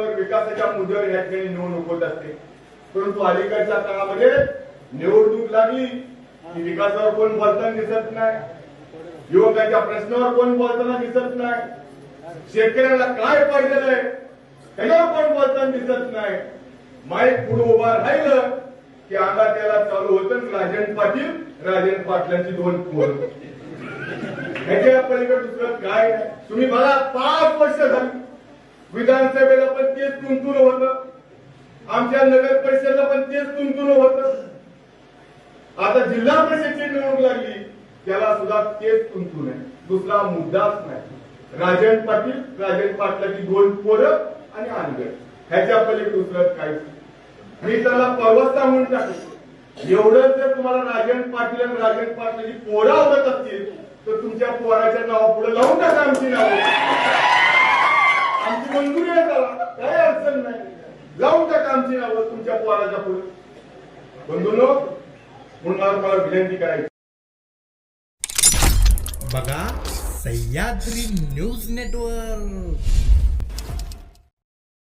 मुद्द्यावर विकासाच्या मुद्द्यावर या ठिकाणी निवडणूक होत असते. परंतु अलीकडच्या काळामध्ये निवडणूक लागली की विकासावर कोण बोलताना दिसत नाही, युवकांच्या प्रश्नावर कोण बोलताना दिसत नाही, शेतकऱ्याला काय पाहिजे आहे त्याच्यावर कोण बोलताना दिसत नाही. माईक पुढे उभा राहिलं की अंगा त्याला चालू होतं राजन पाटलांची 2 पोरं. ह्याच्या पलीकडे दुसरं काय नाही. तुम्ही मला 5 वर्ष झाली विधानसभेला पण तेच तुंतून होतं, आमच्या नगर परिषदेला पण तेच तुंतून होतं. आता जिल्हा परिषदेची निवडणूक लागली त्याला सुद्धा तेच तुंतून आहे. दुसरा मुद्दाच नाही. राजन पाटलाची 2 पोरं आणि अनगड, ह्याच्या पलीकडे दुसरं काहीच. मी त्याला परवस्ता म्हणून टाकतो. एवढं जर तुम्हाला राजन पाटलाची पोरं आवडत असतील तर तुमच्या पोराच्या नावापुढे लावून टाका आमची नावं. आमची मंजुरी आहे त्याला, काही अडचण नाही. लावून टाका आमची नावं तुमच्या पोराच्या पुढे. बंधूंनो, म्हणून मला विनंती करायची, बघा सह्याद्री न्यूज नेटवर्क.